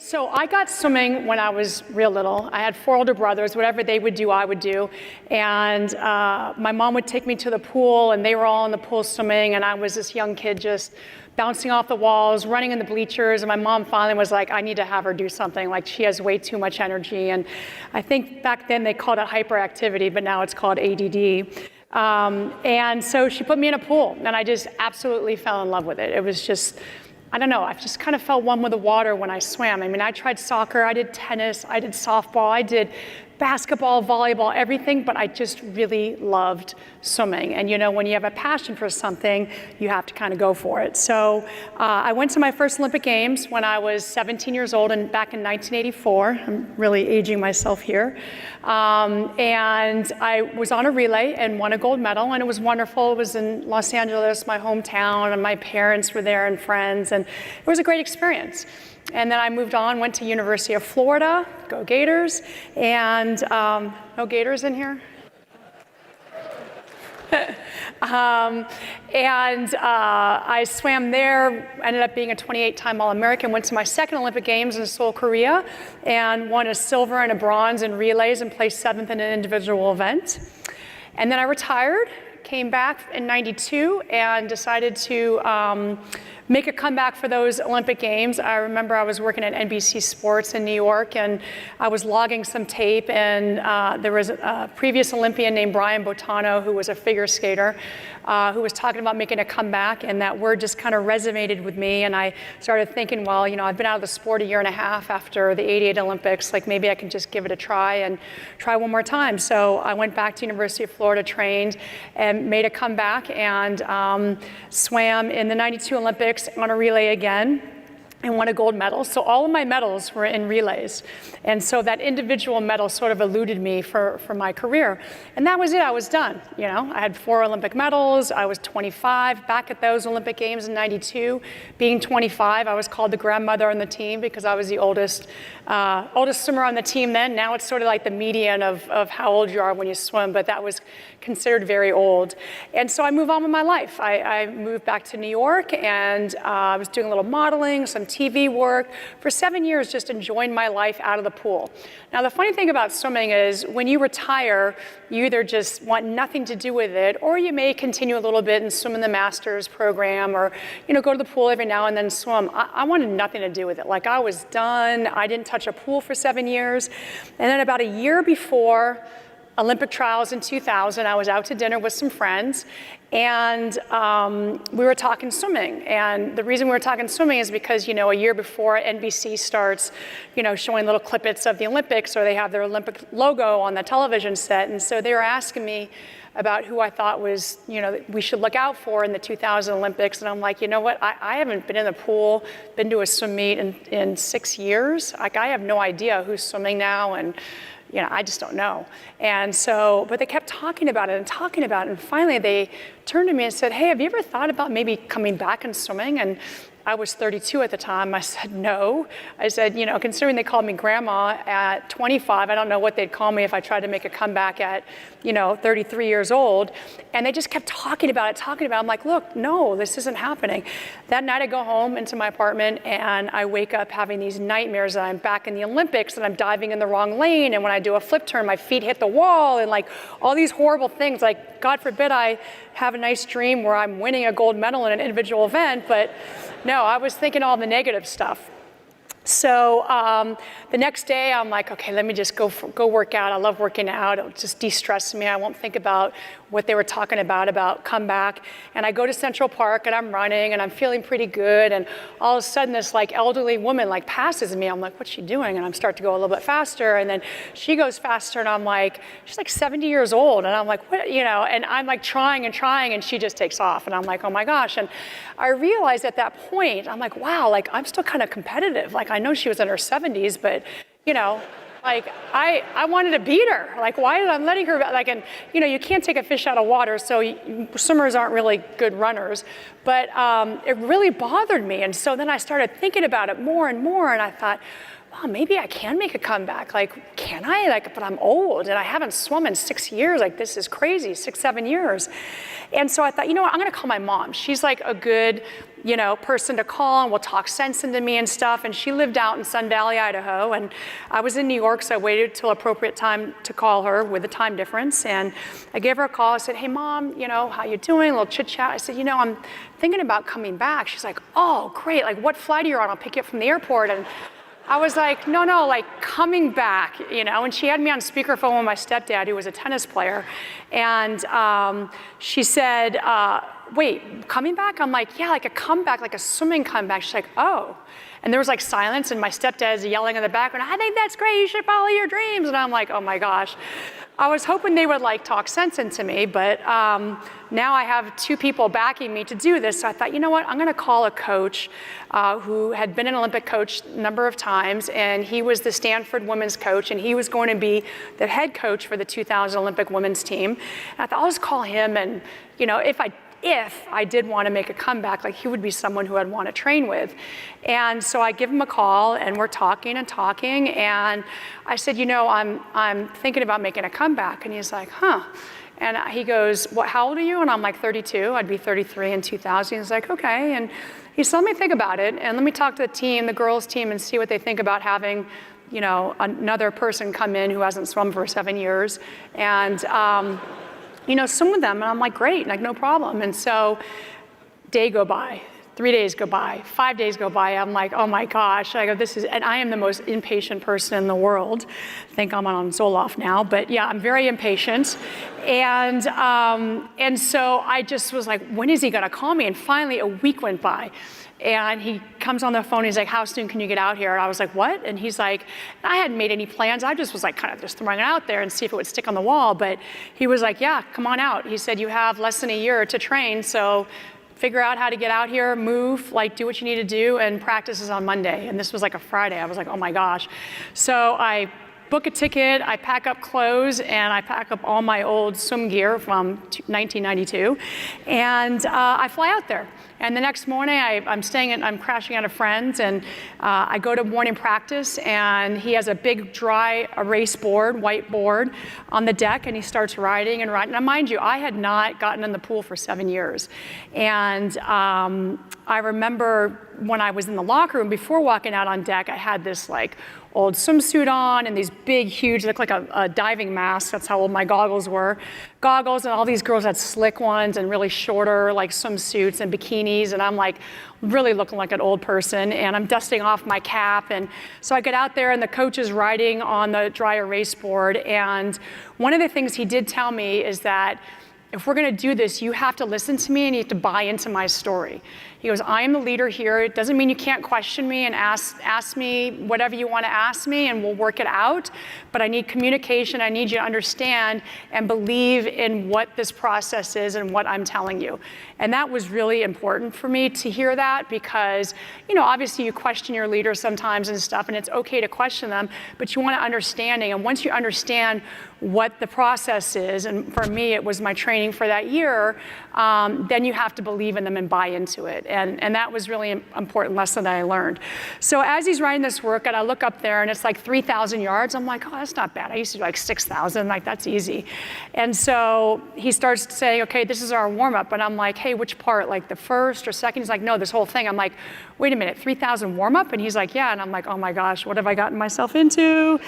So I got swimming when I was real little. I had 4 older brothers. Whatever they would do, I would do. And my mom would take me to the pool, and they were all in the pool swimming, and I was this young kid just bouncing off the walls, running in the bleachers, and my mom finally was like, I need to have her do something. Like, she has way too much energy. And I think back then they called it hyperactivity, but now it's called ADD. And so she put me in a pool, and I just absolutely fell in love with it. It was just, I don't know, I just kind of felt one with the water when I swam. I mean, I tried soccer, I did tennis, I did softball, I did basketball, volleyball, everything, but I just really loved swimming. And you know, when you have a passion for something, you have to kind of go for it. So I went to my first Olympic Games when I was 17 years old, and back in 1984. I'm really aging myself here. And I was on a relay and won a gold medal, and it was wonderful. It was in Los Angeles, my hometown, and my parents were there and friends, and it was a great experience. And then I moved on, went to University of Florida, go Gators, and no Gators in here? I swam there, ended up being a 28-time All-American, went to my second Olympic Games in Seoul, Korea, and won a silver and a bronze in relays and placed 7th in an individual event. And then I retired, came back in '92, and decided to make a comeback for those Olympic Games. I remember I was working at NBC Sports in New York, and I was logging some tape, and there was a previous Olympian named Brian Bottano, who was a figure skater, who was talking about making a comeback, and that word just kind of resonated with me, and I started thinking, well, you know, I've been out of the sport a year and a half after the '88 Olympics, like maybe I can just give it a try and try one more time. So I went back to University of Florida, trained, and made a comeback, and swam in the '92 Olympics on a relay again, and won a gold medal. So all of my medals were in relays. And so that individual medal sort of eluded me for my career. And that was it, I was done. You know, I had 4 Olympic medals, I was 25, back at those Olympic Games in '92. Being 25, I was called the grandmother on the team because I was the oldest swimmer on the team then. Now it's sort of like the median of how old you are when you swim, but that was considered very old. And so I moved on with my life. I moved back to New York, and I was doing a little modeling, some TV work, for 7 years, just enjoying my life out of the pool. Now, the funny thing about swimming is when you retire, you either just want nothing to do with it, or you may continue a little bit and swim in the master's program, or, you know, go to the pool every now and then swim. I wanted nothing to do with it. Like, I was done. I didn't touch a pool for 7 years. And then about a year before Olympic trials in 2000, I was out to dinner with some friends, and we were talking swimming. And the reason we were talking swimming is because, you know, a year before NBC starts, you know, showing little clippets of the Olympics, or they have their Olympic logo on the television set. And so they were asking me about who I thought was, you know, we should look out for in the 2000 Olympics. And I'm like, you know what, I haven't been in the pool, been to a swim meet in 6 years. Like, I have no idea who's swimming now, and you know, I just don't know. And so, but they kept talking about it and talking about it. And finally they turned to me and said, hey, have you ever thought about maybe coming back and swimming? And I was 32 at the time. I said, no. I said, you know, considering they called me grandma at 25, I don't know what they'd call me if I tried to make a comeback at, you know, 33 years old. And they just kept talking about it. I'm like, look, no, this isn't happening. That night I go home into my apartment, and I wake up having these nightmares that I'm back in the Olympics, and I'm diving in the wrong lane, and when I do a flip turn, my feet hit the wall, and like all these horrible things. Like, God forbid I have a nice dream where I'm winning a gold medal in an individual event, but no, I was thinking all the negative stuff. So the next day, I'm like, okay, let me just go work out. I love working out. It'll just de-stress me. I won't think about what they were talking about comeback. And I go to Central Park, and I'm running, and I'm feeling pretty good. And all of a sudden, this like elderly woman like passes me. I'm like, what's she doing? And I'm starting to go a little bit faster. And then she goes faster, and I'm like, she's like 70 years old. And I'm like, what, you know? And I'm like trying, and she just takes off. And I'm like, oh my gosh. And I realized at that point, I'm like, wow, like I'm still kind of competitive. Like, I know she was in her 70s, but you know, like I wanted to beat her. Like, why did I'm letting her, like, and you know, you can't take a fish out of water, so swimmers aren't really good runners. But it really bothered me, and so then I started thinking about it more and more, and I thought, wow, maybe I can make a comeback. Like, can I? Like, but I'm old, and I haven't swum in 6 years. Like, this is crazy, 6, 7 years. And so I thought, you know what, I'm gonna call my mom. She's like a good, person to call and will talk sense into me and stuff. And she lived out in Sun Valley, Idaho, and I was in New York, so I waited till appropriate time to call her with the time difference. And I gave her a call. I said, hey, Mom, how you doing? A little chit chat. I said, I'm thinking about coming back. She's like, oh, great. Like, what flight are you on? I'll pick you up from the airport. And I was like, no, like coming back, and she had me on speakerphone with my stepdad, who was a tennis player. And she said, wait, coming back? I'm like, yeah, like a comeback, like a swimming comeback. She's like, oh. And there was like silence, and my stepdad's yelling in the background, I think that's great, you should follow your dreams. And I'm like, oh my gosh. I was hoping they would like talk sense into me, but now I have 2 people backing me to do this. So I thought, you know what, I'm gonna call a coach who had been an Olympic coach a number of times, and he was the Stanford women's coach, and he was going to be the head coach for the 2000 Olympic women's team. And I thought, I'll just call him, and if I did want to make a comeback, like he would be someone who I'd want to train with. And so I give him a call, and we're talking, and I said, I'm thinking about making a comeback. And he's like, huh. And he goes, how old are you? And I'm like 32, I'd be 33 in 2000. He's like, okay. And he said, let me think about it, and let me talk to the team, the girls team, and see what they think about having another person come in who hasn't swum for 7 years. And swim with them. And I'm like, great, like no problem. And so day go by, 3 days go by, 5 days go by. I'm like, oh my gosh. I go, and I am the most impatient person in the world. I think I'm on Zoloft now, but yeah, I'm very impatient. And so I just was like, when is he gonna call me? And finally a week went by. And he comes on the phone, he's like, how soon can you get out here? And I was like, what? And he's like, I hadn't made any plans. I just was like kind of just throwing it out there and see if it would stick on the wall. But he was like, yeah, come on out. He said, you have less than a year to train, so figure out how to get out here, move, like do what you need to do, and practice is on Monday. And this was like a Friday. I was like, oh my gosh. So I book a ticket, I pack up clothes, and I pack up all my old swim gear from 1992, and I fly out there. And the next morning, I'm crashing at a friend's, and I go to morning practice, and he has a big dry erase board, white board, on the deck, and he starts riding and riding. Now, mind you, I had not gotten in the pool for 7 years. And I remember when I was in the locker room, before walking out on deck, I had this like old swimsuit on and these big, huge, look like a diving mask. That's how old my goggles were. Goggles, and all these girls had slick ones and really shorter like swimsuits and bikinis, and I'm like really looking like an old person, and I'm dusting off my cap. And so I get out there, and the coach is riding on the dry erase board, and one of the things he did tell me is that if we're gonna do this, you have to listen to me and you have to buy into my story. He goes, I am the leader here. It doesn't mean you can't question me and ask me whatever you want to ask me, and we'll work it out. But I need communication. I need you to understand and believe in what this process is and what I'm telling you. And that was really important for me to hear that, because, obviously you question your leaders sometimes and stuff, and it's okay to question them, but you want an understanding. And once you understand what the process is, and for me, it was my training for that year, then you have to believe in them and buy into it. And that was really an important lesson that I learned. So as he's riding this workout, I look up there, and it's like 3,000 yards. I'm like, oh, that's not bad. I used to do like 6,000, like that's easy. And so he starts saying, okay, this is our warm-up. And I'm like, hey, which part, like the first or second? He's like, no, this whole thing. I'm like, wait a minute, 3,000 warm-up? And he's like, yeah. And I'm like, oh my gosh, what have I gotten myself into?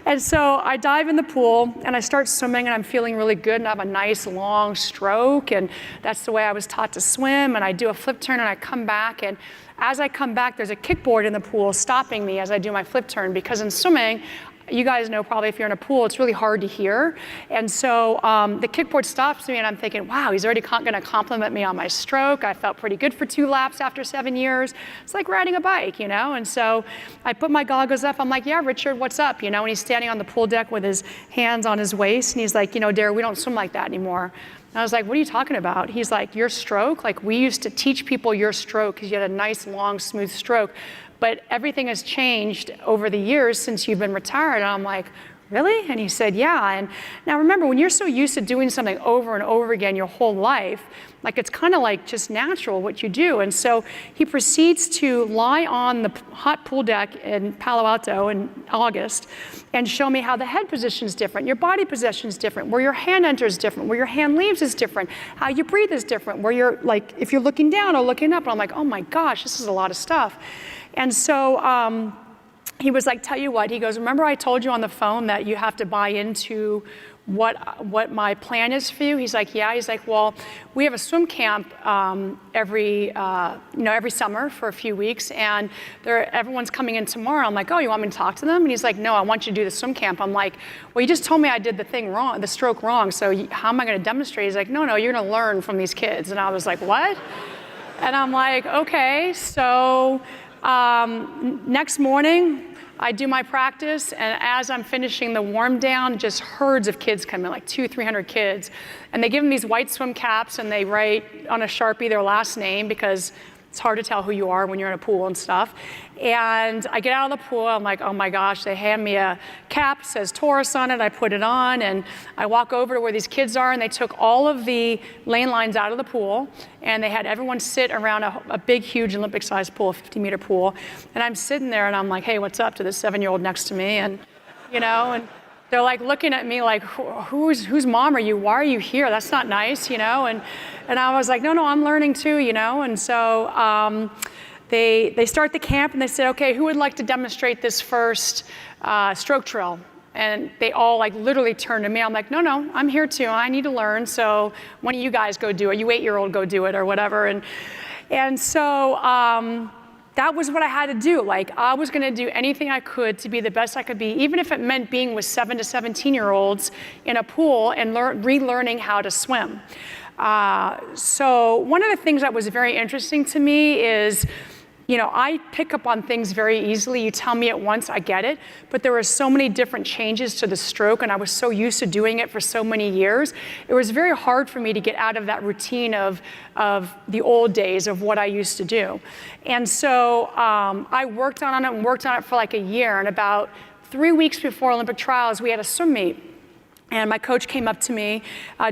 And so I dive in the pool, and I start swimming, and I'm feeling really good, and I have a nice long stroke, and that's the way I was taught to swim. And I do a flip turn, and I come back, and as I come back, there's a kickboard in the pool stopping me as I do my flip turn, because in swimming, you guys know probably if you're in a pool, it's really hard to hear. And so the kickboard stops me, and I'm thinking, wow, he's already gonna compliment me on my stroke. I felt pretty good for 2 laps after 7 years. It's like riding a bike, And so I put my goggles up. I'm like, yeah, Richard, what's up? And he's standing on the pool deck with his hands on his waist, and he's like, Dara, we don't swim like that anymore. And I was like, what are you talking about? He's like, your stroke? Like, we used to teach people your stroke because you had a nice, long, smooth stroke. But everything has changed over the years since you've been retired. And I'm like, really? And he said, yeah. And now remember, when you're so used to doing something over and over again your whole life, like it's kind of like just natural what you do. And so he proceeds to lie on the hot pool deck in Palo Alto in August and show me how the head position is different, your body position is different, where your hand enters is different, where your hand leaves is different, how you breathe is different, where you're like, if you're looking down or looking up. And I'm like, oh my gosh, this is a lot of stuff. And so he was like, tell you what, he goes, remember I told you on the phone that you have to buy into what my plan is for you? He's like, yeah. He's like, well, we have a swim camp every summer for a few weeks, and everyone's coming in tomorrow. I'm like, oh, you want me to talk to them? And he's like, no, I want you to do the swim camp. I'm like, well, you just told me I did the stroke wrong, so how am I going to demonstrate? He's like, no, you're going to learn from these kids. And I was like, what? And I'm like, okay. So next morning, I do my practice, and as I'm finishing the warm down, just herds of kids come in, like 200-300 kids. And they give them these white swim caps, and they write on a Sharpie their last name, because it's hard to tell who you are when you're in a pool and stuff. And I get out of the pool, I'm like, oh my gosh, they hand me a cap, says Torres on it, I put it on, and I walk over to where these kids are, and they took all of the lane lines out of the pool, and they had everyone sit around a big, huge Olympic-sized pool, a 50-meter pool. And I'm sitting there, and I'm like, hey, what's up to this 7-year-old next to me? And, and they're like looking at me like, whose mom are you? Why are you here? That's not nice, And I was like, no, I'm learning too, And so they start the camp, and they said, okay, who would like to demonstrate this first stroke drill? And they all like literally turned to me. I'm like, no, I'm here too. I need to learn. So one of you guys go do it. You 8-year-old go do it or whatever. And so that was what I had to do. Like, I was going to do anything I could to be the best I could be, even if it meant being with 7 to 17-year-olds in a pool and relearning how to swim. So one of the things that was very interesting to me is, I pick up on things very easily. You tell me it once, I get it. But there were so many different changes to the stroke, and I was so used to doing it for so many years. It was very hard for me to get out of that routine of the old days of what I used to do. And so I worked on it for like a year. And about 3 weeks before Olympic trials, we had a swim meet. And my coach came up to me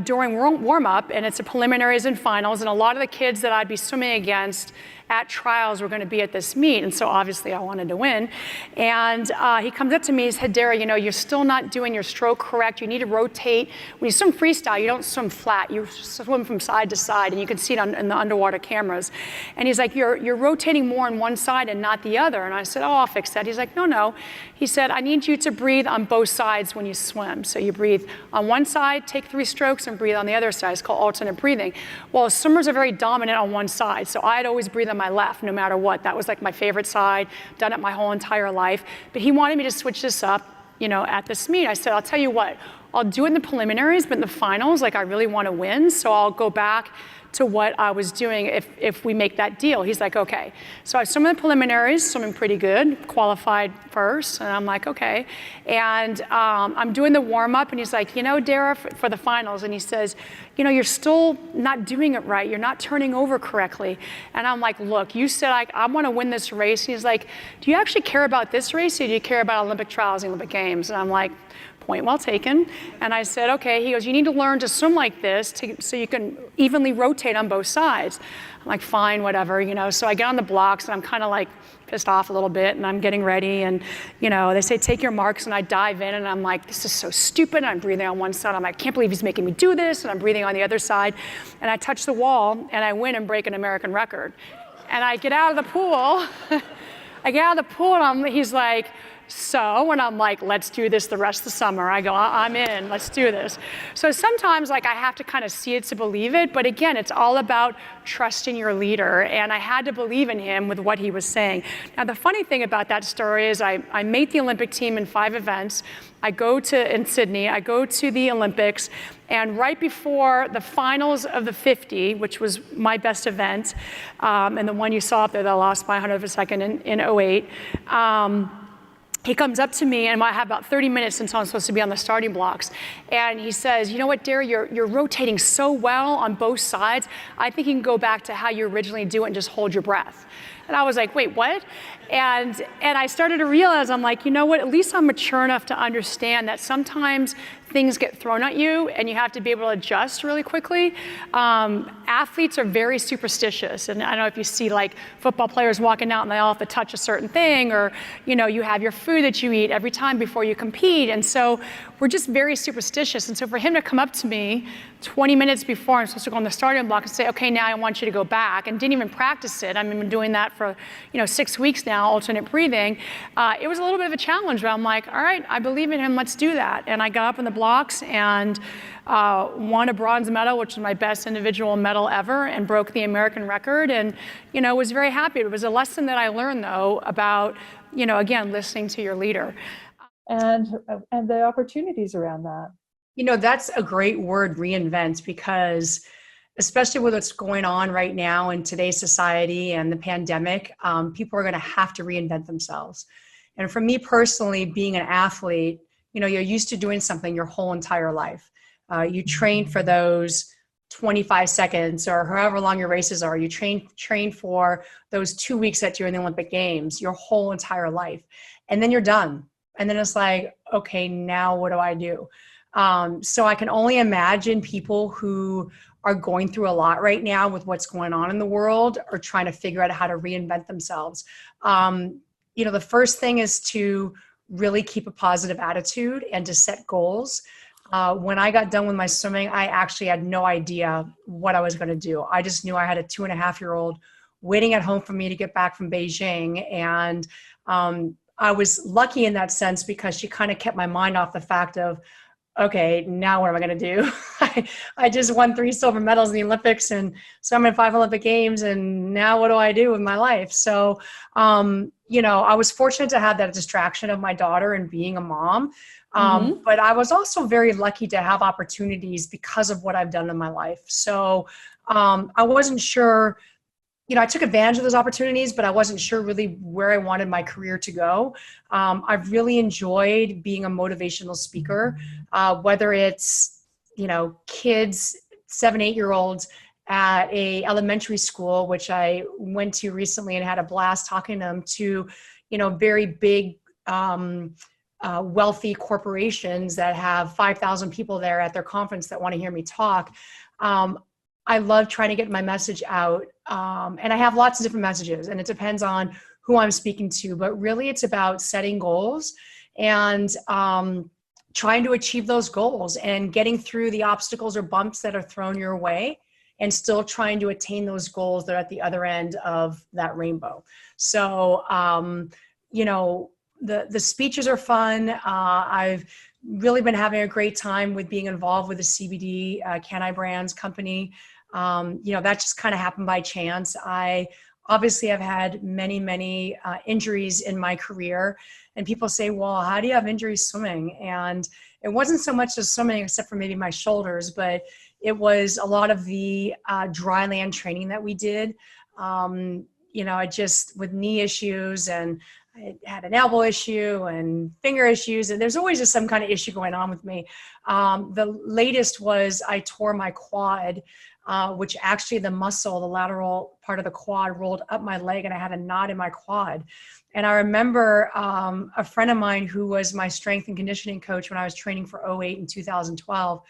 during warm-up, and it's a preliminaries and finals, and a lot of the kids that I'd be swimming against at trials were going to be at this meet, and so obviously I wanted to win. And he comes up to me and said, Dara, you're still not doing your stroke correct. You need to rotate. When you swim freestyle, you don't swim flat. You swim from side to side, and you can see it in the underwater cameras. And he's like, you're rotating more on one side and not the other. And I said, oh, I'll fix that. He's like, no. He said, I need you to breathe on both sides when you swim. So you breathe on one side, take 3 strokes, and breathe on the other side. It's called alternate breathing. Well, swimmers are very dominant on one side, so I'd always breathe on my left, no matter what. That was like my favorite side, done it my whole entire life. But he wanted me to switch this up, at this meet. I said, I'll tell you what, I'll do it in the preliminaries, but in the finals, like I really want to win, so I'll go back to what I was doing if we make that deal. He's like, okay. So I swim in the preliminaries, swimming pretty good, qualified first, and I'm like, okay. And I'm doing the warm-up, and he's like, Dara, for the finals, and he says, you're still not doing it right. You're not turning over correctly. And I'm like, look, you said I want to win this race. And he's like, do you actually care about this race, or do you care about Olympic trials and Olympic games? And I'm like, point well taken. And I said, okay. He goes, you need to learn to swim like this so you can evenly rotate on both sides. I'm like, fine, whatever, So I get on the blocks, and I'm kind of like pissed off a little bit, and I'm getting ready, and they say, take your marks, and I dive in, and I'm like, this is so stupid. And I'm breathing on one side. I'm like, I can't believe he's making me do this. And I'm breathing on the other side. And I touch the wall, and I win and break an American record. And I get out of the pool. And he's like, so, and I'm like, let's do this the rest of the summer. I go, I'm in, let's do this. So sometimes I have to kind of see it to believe it, but again, it's all about trusting your leader, and I had to believe in him with what he was saying. Now, the funny thing about that story is I made the Olympic team in 5 events. In Sydney, I go to the Olympics, and right before the finals of the 50, which was my best event, and the one you saw up there that I lost by 100 of a second in 08, he comes up to me, and I have about 30 minutes until I'm supposed to be on the starting blocks. And he says, you know what, Dara, you're rotating so well on both sides. I think you can go back to how you originally do it and just hold your breath. And I was like, wait, what? And I started to realize, I'm like, you know what, at least I'm mature enough to understand that sometimes things get thrown at you and you have to be able to adjust really quickly. Athletes are very superstitious. And I don't know if you see like football players walking out and they all have to touch a certain thing, or, you know, you have your food that you eat every time before you compete. And so we're just very superstitious. And so for him to come up to me 20 minutes before I'm supposed to go on the starting block and say, okay, now I want you to go back, and didn't even practice it. I've been doing that for, 6 weeks now, alternate breathing. It was a little bit of a challenge, but I'm like, all right, I believe in him, let's do that. And I got up in the blocks and won a bronze medal, which was my best individual medal ever, and broke the American record, and was very happy. It was a lesson that I learned, though, about again, listening to your leader. And the opportunities around that. That's a great word, reinvent, because especially with what's going on right now in today's society and the pandemic, people are going to have to reinvent themselves. And for me personally, being an athlete, you're used to doing something your whole entire life. You train for those 25 seconds or however long your races are. You train for those 2 weeks that you're in the Olympic Games, your whole entire life. And then you're done. And then it's like, okay, now what do I do? So I can only imagine people who are going through a lot right now with what's going on in the world, or trying to figure out how to reinvent themselves. The first thing is to really keep a positive attitude and to set goals. When I got done with my swimming, I actually had no idea what I was going to do. I just knew I had a 2.5-year-old waiting at home for me to get back from Beijing. And I was lucky in that sense because she kind of kept my mind off the fact of, okay, now what am I going to do? I just won 3 silver medals in the Olympics, and so I'm in 5 Olympic Games, and now what do I do with my life? So, I was fortunate to have that distraction of my daughter and being a mom. But I was also very lucky to have opportunities because of what I've done in my life. So I wasn't sure, I took advantage of those opportunities, but I wasn't sure really where I wanted my career to go. I've really enjoyed being a motivational speaker, whether it's, kids, 7, 8-year-olds at a elementary school, which I went to recently and had a blast talking to them, to, very big, wealthy corporations that have 5,000 people there at their conference that want to hear me talk. I love trying to get my message out. And I have lots of different messages, and it depends on who I'm speaking to, but really it's about setting goals and trying to achieve those goals and getting through the obstacles or bumps that are thrown your way, and still trying to attain those goals that are at the other end of that rainbow. So, the speeches are fun. I've really been having a great time with being involved with the CBD Can-I Brands company. That just kind of happened by chance. I obviously have had many injuries in my career, and people say, well, how do you have injuries swimming? And it wasn't so much as swimming, except for maybe my shoulders, but it was a lot of the dry land training that we did. I just, with knee issues, and I had an elbow issue and finger issues, and there's always just some kind of issue going on with me. The latest was I tore my quad, which actually the muscle, the lateral part of the quad, rolled up my leg, and I had a knot in my quad. And I remember a friend of mine who was my strength and conditioning coach when I was training for 08 and 2012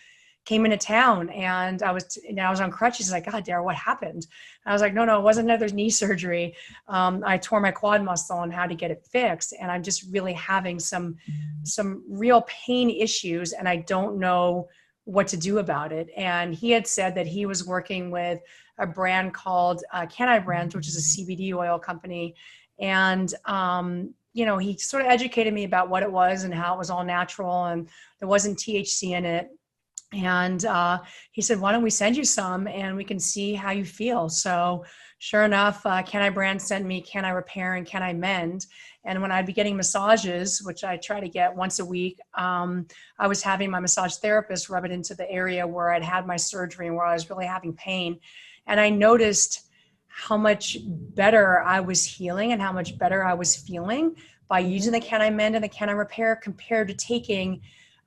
came into town, and I was on crutches. He's like, God, Dara, what happened? And I was like, no, it wasn't another knee surgery. I tore my quad muscle and had to get it fixed. And I'm just really having some real pain issues, and I don't know what to do about it. And he had said that he was working with a brand called Can-I Brands, which is a CBD oil company. And, he sort of educated me about what it was and how it was all natural and there wasn't THC in it. And he said, why don't we send you some and we can see how you feel? So sure enough, Can-I Brand sent me Can-I Repair and Can-I Mend. And when I'd be getting massages, which I try to get once a week, I was having my massage therapist rub it into the area where I'd had my surgery and where I was really having pain. And I noticed how much better I was healing and how much better I was feeling by using the Can-I Mend and the Can-I Repair compared to taking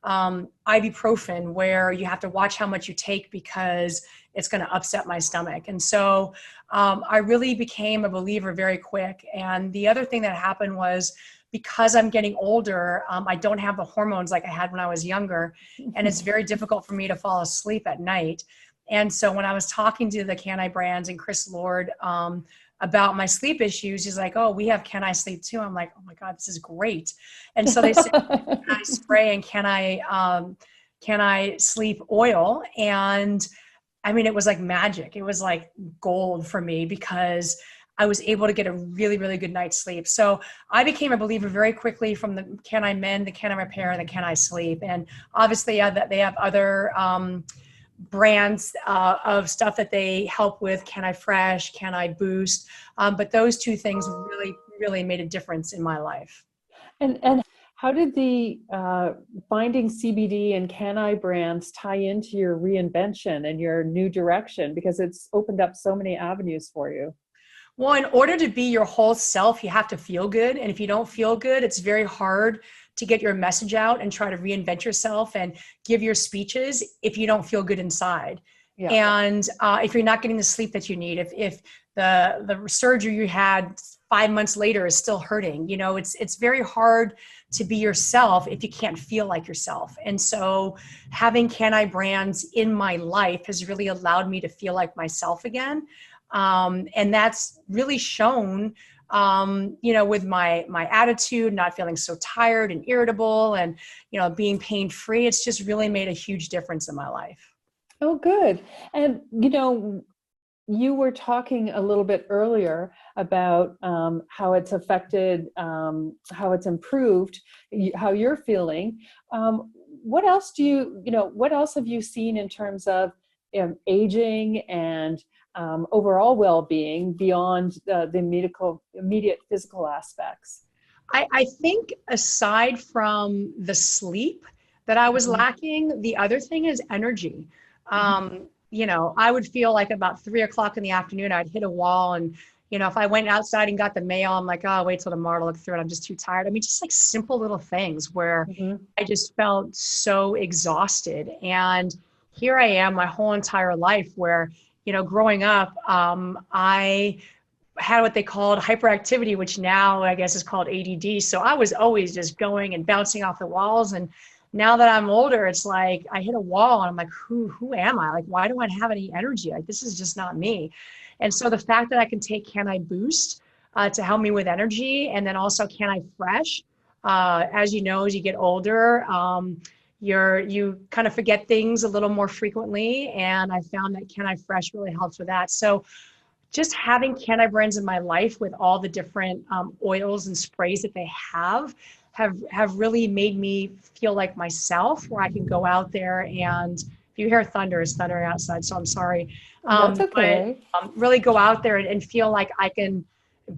ibuprofen where you have to watch how much you take because it's going to upset my stomach. And so I really became a believer very quick. And the other thing that happened was, because I'm getting older, I don't have the hormones like I had when I was younger. And it's very difficult for me to fall asleep at night. And so when I was talking to the Can I brands and Chris Lord about my sleep issues, he's like, oh, we have Can I Sleep too. I'm like, oh my God, this is great. And so they said, can I spray and can I sleep oil? And I mean, it was like magic. It was like gold for me because I was able to get a really, really good night's sleep. So I became a believer very quickly from the Can I Mend, the Can I Repair, and the Can I Sleep. And obviously they have other brands of stuff that they help with. Can I Fresh, Can I Boost? But those two things really, really made a difference in my life. And how did the finding CBD and Can I brands tie into your reinvention and your new direction? Because it's opened up so many avenues for you. Well, in order to be your whole self, you have to feel good. And if you don't feel good, it's very hard to get your message out and try to reinvent yourself and give your speeches if you don't feel good inside. Yeah. And if you're not getting the sleep that you need, if the surgery you had 5 months later is still hurting, you know, it's very hard to be yourself if you can't feel like yourself. And so having Can I brands in my life has really allowed me to feel like myself again. And that's really shown, you know, with my attitude, not feeling so tired and irritable and, you know, being pain-free. It's just really made a huge difference in my life. Oh, good. And, you know, you were talking a little bit earlier about how it's affected, how it's improved, how you're feeling. What else what else have you seen in terms of aging and overall well-being beyond the immediate physical aspects? I think aside from the sleep that I was lacking, the other thing is energy. You know, I would feel like about 3 o'clock in the afternoon, I'd hit a wall. And, you know, if I went outside and got the mail, I'm like, oh, I'll wait till tomorrow to look through it. I'm just too tired. I mean, just like simple little things where I just felt so exhausted. And here I am my whole entire life where, you know, growing up, I had what they called hyperactivity, which now I guess is called ADD. So I was always just going and bouncing off the walls. And now that I'm older, it's like I hit a wall and I'm like, who am I? Like, why do I have any energy? Like, this is just not me. And so the fact that I can take Can I Boost to help me with energy, and then also Can I Fresh, as you know, as you get older, you kind of forget things a little more frequently. And I found that Can I Fresh really helps with that. So just having Can I brands in my life with all the different oils and sprays that they have really made me feel like myself, where I can go out there and, if you hear thunder, it's thundering outside, so I'm sorry. That's okay. But, really go out there and feel like I can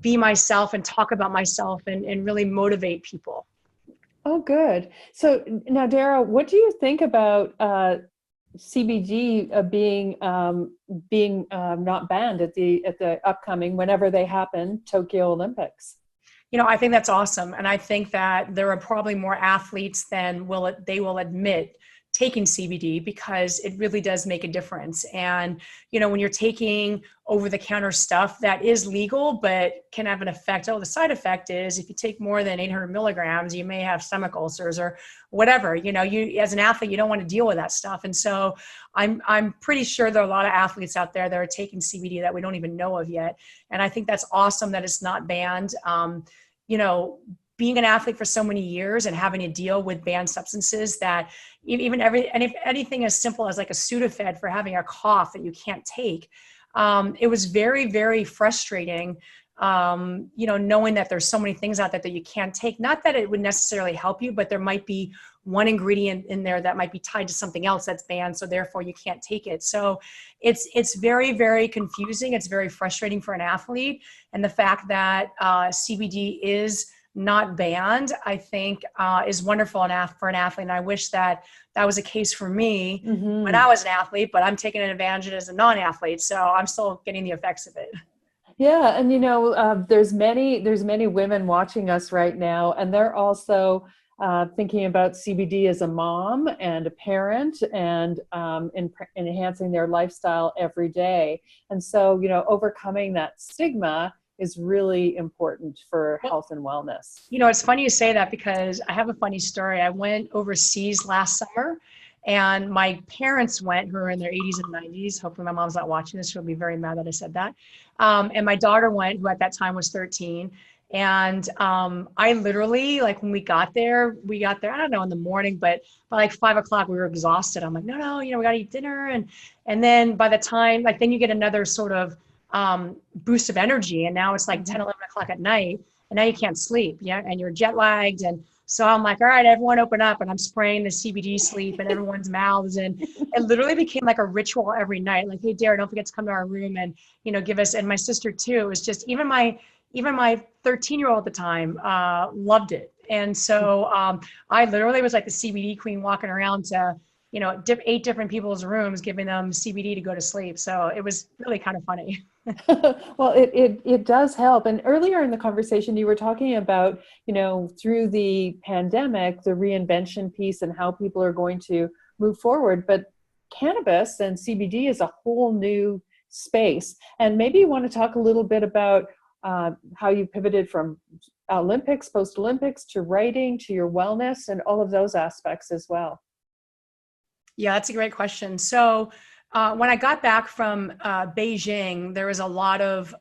be myself and talk about myself and really motivate people. Oh, good. So now, Dara, what do you think about CBD being not banned at the upcoming, whenever they happen, Tokyo Olympics? You know, I think that's awesome. And I think that there are probably more athletes than they will admit taking CBD, because it really does make a difference. And, you know, when you're taking over-the-counter stuff that is legal, but can have an effect. Oh, the side effect is if you take more than 800 milligrams, you may have stomach ulcers or whatever. You know, you as an athlete, you don't want to deal with that stuff. And so I'm pretty sure there are a lot of athletes out there that are taking CBD that we don't even know of yet. And I think that's awesome that it's not banned. You know, being an athlete for so many years and having to deal with banned substances that and if anything as simple as like a Sudafed for having a cough that you can't take, it was very, very frustrating, you know, knowing that there's so many things out there that you can't take. Not that it would necessarily help you, but there might be one ingredient in there that might be tied to something else that's banned, so therefore you can't take it. So it's very, very confusing. It's very frustrating for an athlete. And the fact that CBD is not banned, I think is wonderful for an athlete. And I wish that was a case for me when I was an athlete, but I'm taking advantage of it as a non-athlete. So I'm still getting the effects of it. Yeah. And, you know, there's many women watching us right now, and they're also thinking about CBD as a mom and a parent, and enhancing their lifestyle every day. And so, overcoming that stigma is really important for health and wellness. It's funny you say that, because I have a funny story. I went overseas last summer, and my parents went, who are in their 80s and 90s. Hopefully my mom's not watching this. She'll be very mad that I said that. And my daughter went, who at that time was 13. And I literally, like, when we got there, I don't know, in the morning, but by like 5 o'clock, we were exhausted. I'm like, no, we got to eat dinner. And then by the time, like, then you get another sort of boost of energy. And now it's like 10, 11 o'clock at night, and now you can't sleep. Yeah. And you're jet lagged. And so I'm like, all right, everyone open up. And I'm spraying the CBD sleep in everyone's mouths. And it literally became like a ritual every night. Like, hey, Dara, don't forget to come to our room and, give us, and my sister too. It was just, even my 13-year-old at the time loved it. And so I literally was like the CBD queen, walking around to, 8 different people's rooms, giving them CBD to go to sleep. So it was really kind of funny. Well, it does help. And earlier in the conversation, you were talking about, through the pandemic, the reinvention piece and how people are going to move forward. But cannabis and CBD is a whole new space. And maybe you want to talk a little bit about how you pivoted from Olympics, post-Olympics, to writing, to your wellness, and all of those aspects as well. Yeah, that's a great question. So when I got back from Beijing, there was a lot of,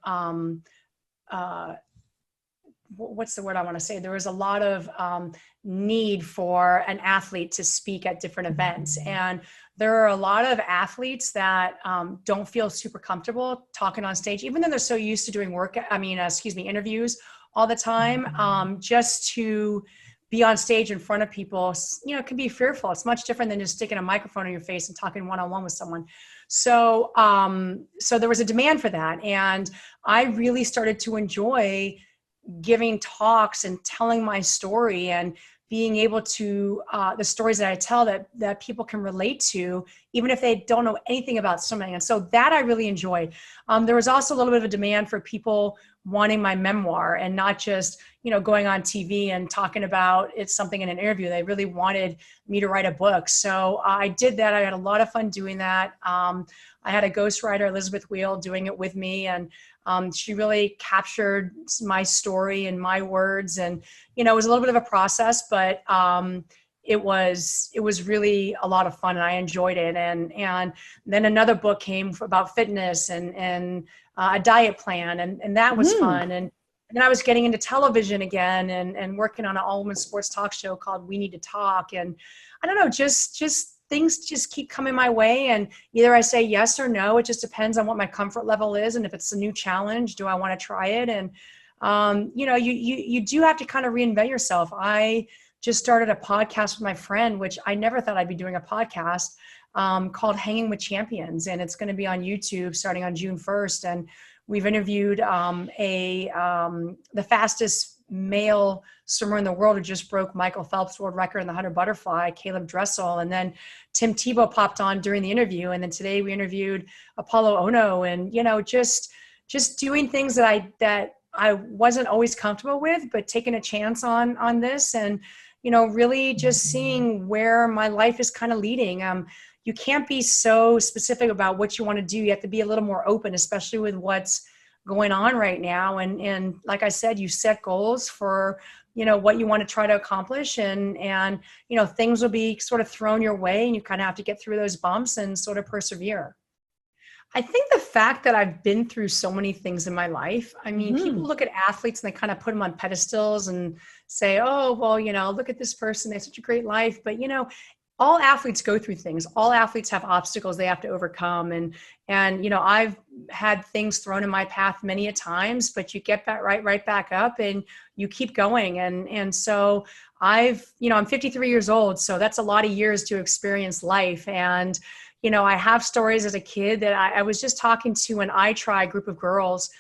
what's the word I want to say? There was a lot of need for an athlete to speak at different events. And there are a lot of athletes that don't feel super comfortable talking on stage, even though they're so used to doing interviews all the time, just to be on stage in front of people, can be fearful. It's much different than just sticking a microphone in your face and talking one-on-one with someone. So, so there was a demand for that. And I really started to enjoy giving talks and telling my story, and being able to, the stories that I tell that people can relate to, even if they don't know anything about swimming. And so that I really enjoyed. There was also a little bit of a demand for people wanting my memoir, and not just, going on TV and talking about it's something in an interview. They really wanted me to write a book. So I did that. I had a lot of fun doing that. I had a ghostwriter, Elizabeth Wheel, doing it with me. And she really captured my story in my words. And, it was a little bit of a process, but it was really a lot of fun, and I enjoyed it. And then another book came about fitness and a diet plan. And that was fun. And then I was getting into television again, and working on an all-women sports talk show called We Need to Talk. And I don't know, just things just keep coming my way, and either I say yes or no. It just depends on what my comfort level is. And if it's a new challenge, do I want to try it? And, you do have to kind of reinvent yourself. I just started a podcast with my friend, which I never thought I'd be doing a podcast, called Hanging with Champions. And it's going to be on YouTube starting on June 1st. And we've interviewed the fastest male swimmer in the world, who just broke Michael Phelps' world record in the 100 butterfly, Caleb Dressel. And then Tim Tebow popped on during the interview. And then today we interviewed Apollo Ono. And, just doing things that I wasn't always comfortable with, but taking a chance on this, and, really just seeing where my life is kind of leading. You can't be so specific about what you want to do. You have to be a little more open, especially with what's going on right now. And like I said, you set goals for, what you want to try to accomplish, and, things will be sort of thrown your way, and you kind of have to get through those bumps and sort of persevere. I think the fact that I've been through so many things in my life, I mean, people look at athletes and they kind of put them on pedestals and say, oh, well, look at this person, they have such a great life. But, all athletes go through things. All athletes have obstacles they have to overcome. And I've had things thrown in my path many a times, but you get back right back up, and you keep going. And so I'm 53 years old, so that's a lot of years to experience life. And, I have stories as a kid that I was just talking to an iTry group of girls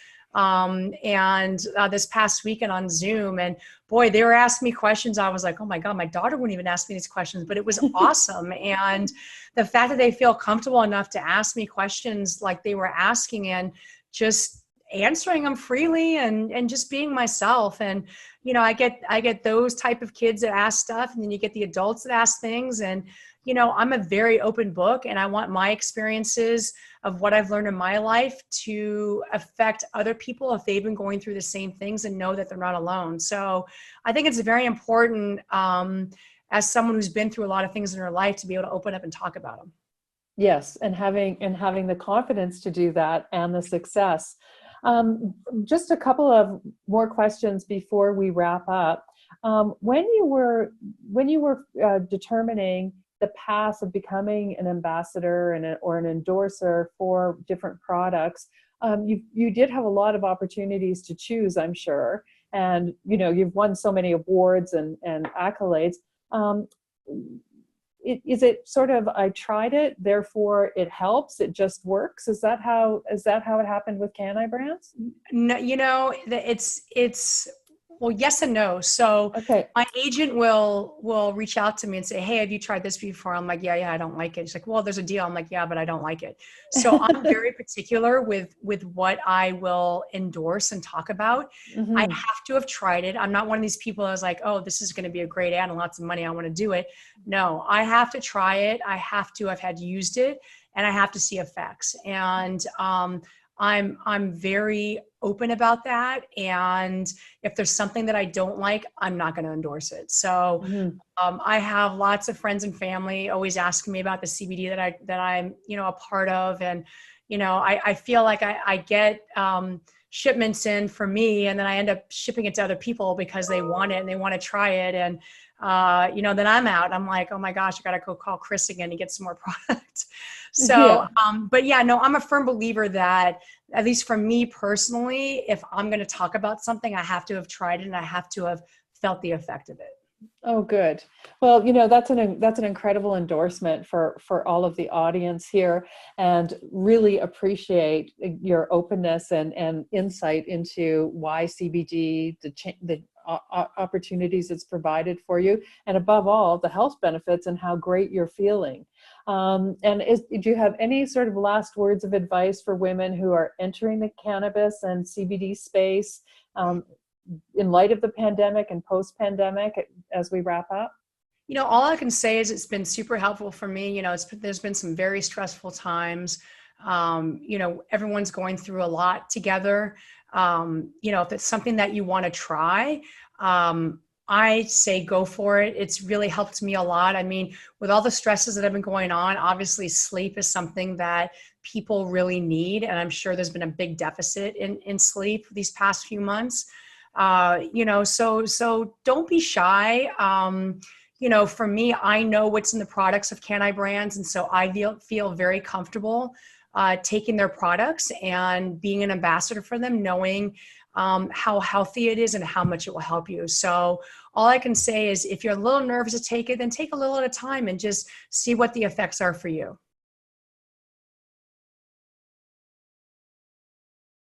this past weekend on Zoom, and boy, they were asking me questions. I was like, oh my God, my daughter wouldn't even ask me these questions, but it was awesome. And the fact that they feel comfortable enough to ask me questions like they were asking, and just answering them freely and just being myself. And, I get those type of kids that ask stuff, and then you get the adults that ask things. And, I'm a very open book, and I want my experiences of what I've learned in my life to affect other people if they've been going through the same things, and know that they're not alone. So I think it's very important, as someone who's been through a lot of things in her life, to be able to open up and talk about them. Yes, and having the confidence to do that, and the success. Just a couple of more questions before we wrap up. When you were determining the path of becoming an ambassador or an endorser for different products, you did have a lot of opportunities to choose, I'm sure, and you've won so many awards and accolades. Is it sort of, I tried it, therefore it helps, it just works? Is that how it happened with Can I Brands? No, it's well, yes and no. So Okay. my agent will reach out to me and say, hey, have you tried this before? I'm like, yeah, I don't like it. She's like, well, there's a deal. I'm like, yeah, but I don't like it. So I'm very particular with what I will endorse and talk about. Mm-hmm. I have to have tried it. I'm not one of these people that's like, oh, this is going to be a great ad and lots of money, I want to do it. No, I have to try it. I have to have had used it, and I have to see effects. And I'm very open about that. And if there's something that I don't like, I'm not going to endorse it. So I have lots of friends and family always asking me about the CBD that I'm, a part of. And, I feel like I get shipments in for me, and then I end up shipping it to other people because they want it and they want to try it. And, then I'm out. I'm like, oh my gosh, I got to go call Chris again to get some more product. So, but yeah, no, I'm a firm believer that, at least for me personally, if I'm going to talk about something, I have to have tried it, and I have to have felt the effect of it. Oh, good. Well, that's an incredible endorsement for all of the audience here, and really appreciate your openness and insight into why CBD, the opportunities it's provided for you, and above all, the health benefits and how great you're feeling. Do you have any sort of last words of advice for women who are entering the cannabis and CBD space, in light of the pandemic and post-pandemic, as we wrap up? All I can say is it's been super helpful for me. There's been some very stressful times. Everyone's going through a lot together. If it's something that you want to try, I say go for it. It's really helped me a lot. I mean, with all the stresses that have been going on, obviously sleep is something that people really need. And I'm sure there's been a big deficit in sleep these past few months. So don't be shy. For me, I know what's in the products of Can I Brands. And so I feel very comfortable taking their products and being an ambassador for them, knowing how healthy it is and how much it will help you. So all I can say is, if you're a little nervous to take it, then take a little at a time and just see what the effects are for you.